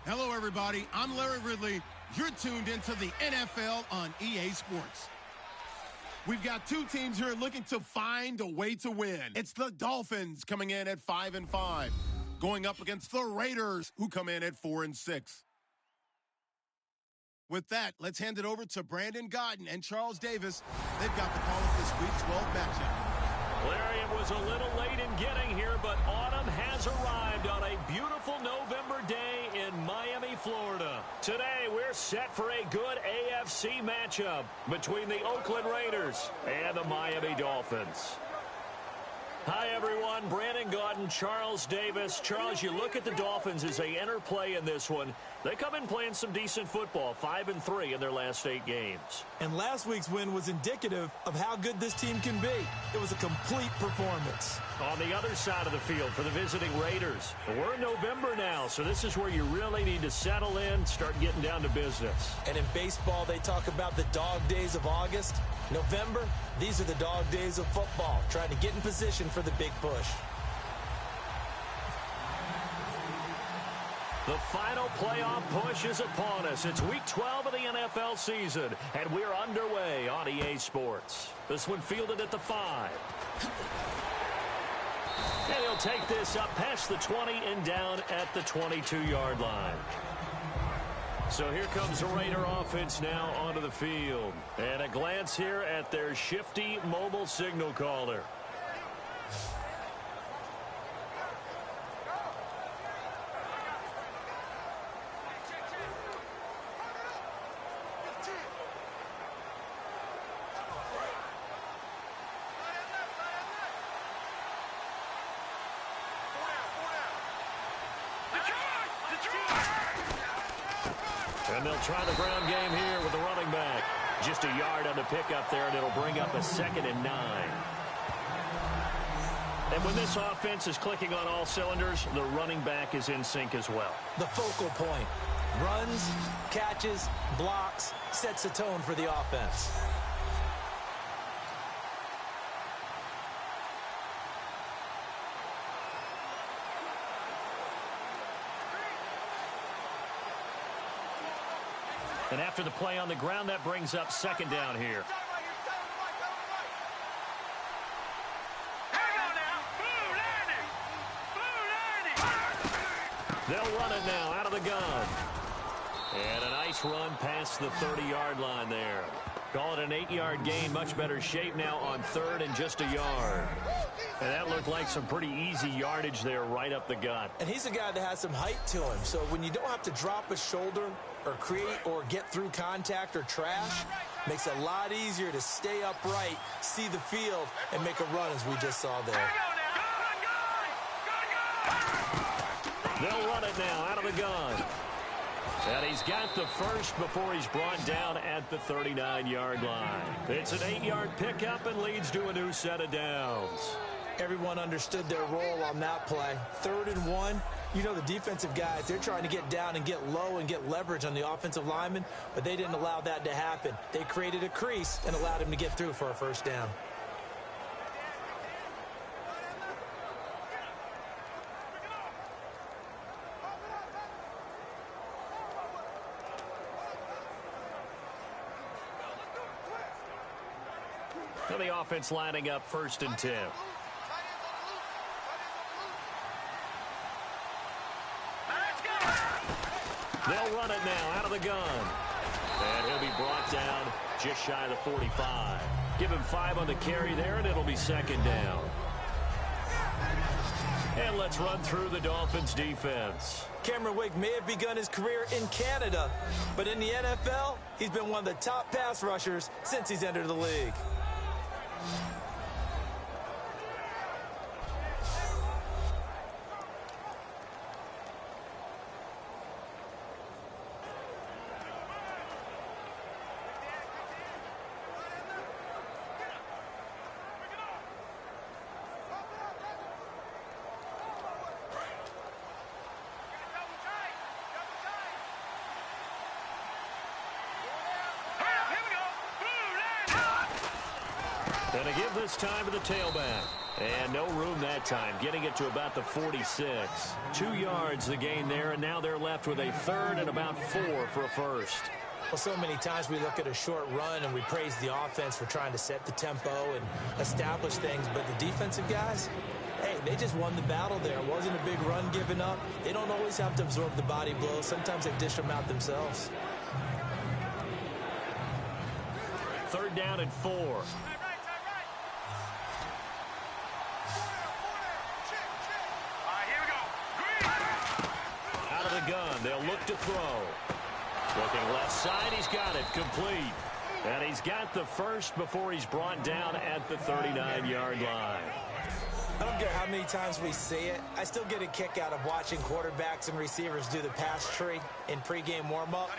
Hello, everybody. I'm Larry Ridley. You're tuned into the NFL on EA Sports. We've got two teams here looking to find a way to win. It's the Dolphins coming in at 5-5, going up against the Raiders, who come in at 4-6. With that, let's hand it over to Brandon Godden and Charles Davis. They've got the call of this Week 12 matchup. Larry, it was a little late in getting here, but autumn has arrived on a beautiful November day in Miami, Florida. Today, we're set for a good AFC matchup between the Oakland Raiders and the Miami Dolphins. Hi, everyone. Brandon Godden, Charles Davis. Charles, you look at the Dolphins as they enter play in this one. They come in playing some decent football, 5-3 in their last 8 games. And last week's win was indicative of how good this team can be. It was a complete performance. On the other side of the field for the visiting Raiders, we're in November now, so this is where you really need to settle in, start getting down to business. And in baseball, they talk about the dog days of August. November, these are the dog days of football, trying to get in position for the big push. The final playoff push is upon us. It's Week 12 of the NFL season, and we're underway on EA Sports. This one fielded at the 5. And he'll take this up past the 20 and down at the 22-yard line. So here comes the Raider offense now onto the field. And a glance here at their shifty mobile signal caller. And they'll try the ground game here with the running back. Just a yard on the pickup there, and it'll bring up a 2nd and 9. And when this offense is clicking on all cylinders, the running back is in sync as well. The focal point. Runs, catches, blocks, sets the tone for the offense. And after the play on the ground, that brings up 2nd down here. They'll run it now out of the gun. And a nice run past the 30-yard line there. Call it an 8-yard gain. Much better shape now on 3rd and just a yard. And that looked like some pretty easy yardage there right up the gut. And he's a guy that has some height to him. So when you don't have to drop a shoulder or create or get through contact or trash, makes it a lot easier to stay upright, see the field, and make a run as we just saw there. They'll run it now out of the gun. And he's got the first before he's brought down at the 39-yard line. It's an 8-yard pickup and leads to a new set of downs. Everyone understood their role on that play. 3rd and 1. You know the defensive guys, they're trying to get down and get low and get leverage on the offensive lineman, but they didn't allow that to happen. They created a crease and allowed him to get through for a 1st down. And the offense lining up 1st and 10. They'll run it now out of the gun. And he'll be brought down just shy of the 45. Give him 5 on the carry there, and it'll be 2nd down. And let's run through the Dolphins' defense. Cameron Wake may have begun his career in Canada, but in the NFL, he's been one of the top pass rushers since he's entered the league. And to give this time to the tailback. And no room that time, getting it to about the 46. 2 yards the gain there, and now they're left with a third and about 4 for a first. Well, so many times we look at a short run and we praise the offense for trying to set the tempo and establish things, but the defensive guys, hey, they just won the battle there. It wasn't a big run given up. They don't always have to absorb the body blows. Sometimes they dish them out themselves. Third down and 4. Out of the gun, they'll look to throw. Looking left side, he's got it, complete. And he's got the first before he's brought down at the 39-yard line. I don't care how many times we see it. I still get a kick out of watching quarterbacks and receivers do the pass tree in pregame warm-up.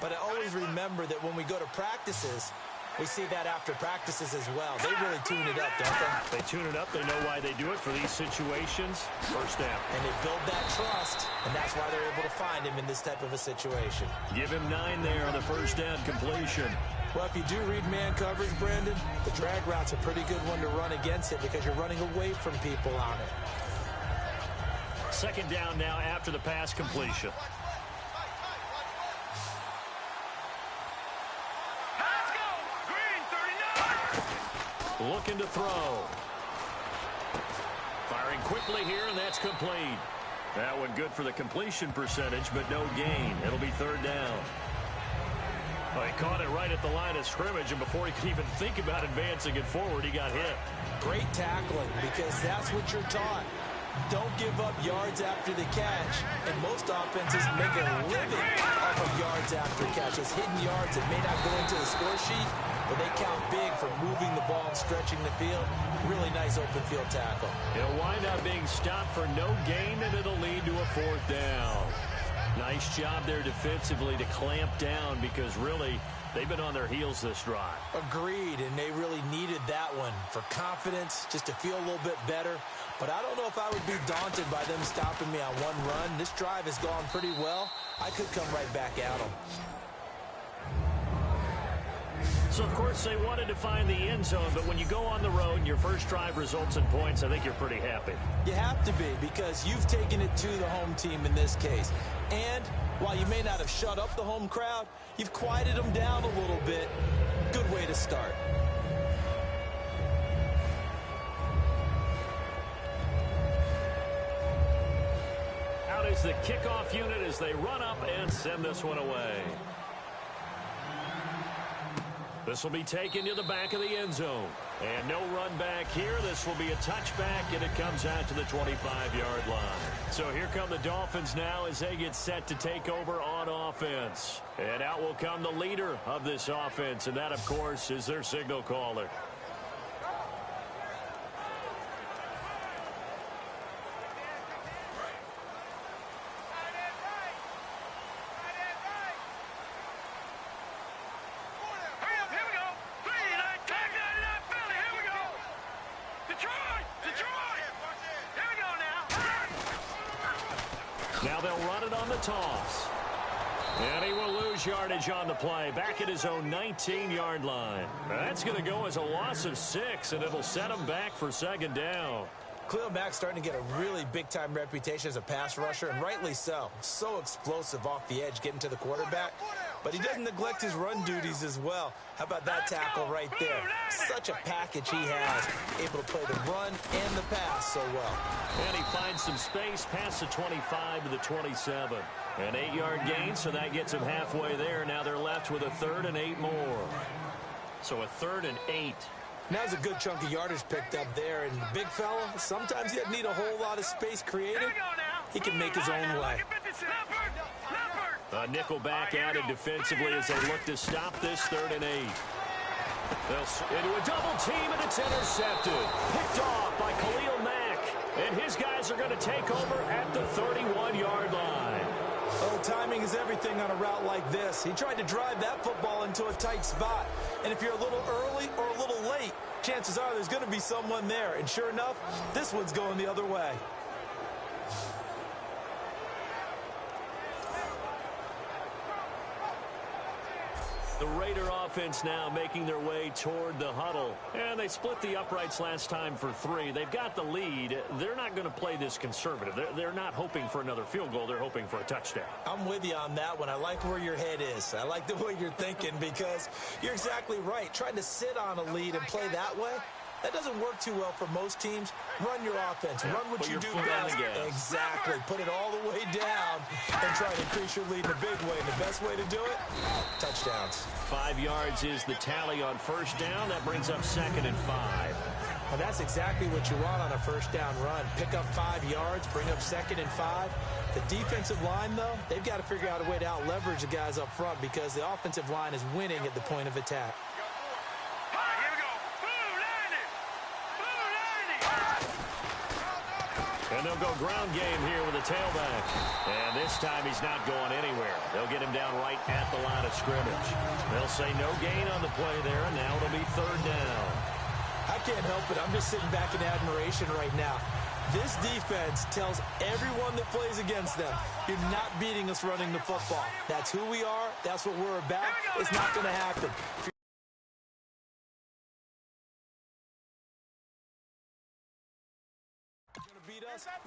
But I always remember that when we go to practices, we see that after practices as well. They really tune it up, don't they? They tune it up. They know why they do it for these situations. First down. And they build that trust, and that's why they're able to find him in this type of a situation. Give him 9 there on the first down completion. Well, if you do read man coverage, Brandon, the drag route's a pretty good one to run against it because you're running away from people on it. Second down now after the pass completion. Looking to throw. Firing quickly here, and that's complete. That one good for the completion percentage, but no gain. It'll be third down. Well, he caught it right at the line of scrimmage, and before he could even think about advancing it forward, he got hit. Great tackling, because that's what you're taught. Don't give up yards after the catch, and most offenses make a living off of yards after catch. Those hidden yards that may not go into the score sheet, but they count big for moving the ball and stretching the field. Really nice open field tackle. It'll wind up being stopped for no gain, and it'll lead to a fourth down. Nice job there defensively to clamp down because really they've been on their heels this drive. Agreed, and they really needed that one for confidence, just to feel a little bit better. But I don't know if I would be daunted by them stopping me on one run. This drive has gone pretty well. I could come right back at them. So, of course, they wanted to find the end zone, but when you go on the road and your first drive results in points, I think you're pretty happy. You have to be, because you've taken it to the home team in this case. And while you may not have shut up the home crowd, you've quieted them down a little bit. Good way to start. Out is the kickoff unit as they run up and send this one away. This will be taken to the back of the end zone. And no run back here. This will be a touchback, and it comes out to the 25-yard line. So here come the Dolphins now as they get set to take over on offense. And out will come the leader of this offense, and that, of course, is their signal caller. Now they'll run it on the toss. And he will lose yardage on the play, back at his own 19-yard line. That's going to go as a loss of 6, and it'll set him back for second down. Khalil Mack's starting to get a really big-time reputation as a pass rusher, and rightly so. So explosive off the edge, getting to the quarterback. But he doesn't neglect his run duties as well. How about that tackle right there? Such a package he has, able to play the run and the pass so well. And he finds some space past the 25 to the 27. An 8-yard gain, so that gets him halfway there. Now they're left with a 3rd and 8 more. So a 3rd and 8. Now's a good chunk of yardage picked up there, and the big fella, sometimes he doesn't need a whole lot of space created. He can make his own way. A nickel back added defensively as they look to stop this 3rd and 8. They'll into a double team, and it's intercepted. Picked off by Khalil Mack, and his guys are going to take over at the 31-yard line. Oh, timing is everything on a route like this. He tried to drive that football into a tight spot. And if you're a little early or a little late, chances are there's going to be someone there. And sure enough, this one's going the other way. The Raider offense now making their way toward the huddle. And they split the uprights last time for 3. They've got the lead. They're not going to play this conservative. They're not hoping for another field goal. They're hoping for a touchdown. I'm with you on that one. I like where your head is. I like the way you're thinking because you're exactly right. Trying to sit on a lead and play that way, that doesn't work too well for most teams. Run your offense. Run what you do best. Exactly. Put it all the way down and try to increase your lead in a big way. And the best way to do it, touchdowns. 5 yards is the tally on first down. That brings up 2nd and 5. And that's exactly what you want on a first down run. Pick up 5 yards, bring up 2nd and 5. The defensive line, though, they've got to figure out a way to out-leverage the guys up front because the offensive line is winning at the point of attack. And they'll go ground game here with a tailback. And this time he's not going anywhere. They'll get him down right at the line of scrimmage. They'll say no gain on the play there, and now it'll be 3rd down. I can't help it. I'm just sitting back in admiration right now. This defense tells everyone that plays against them, you're not beating us running the football. That's who we are. That's what we're about. It's not going to happen.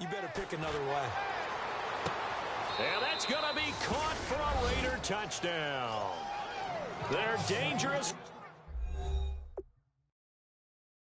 You better pick another way. And that's going to be caught for a Raider touchdown. They're dangerous.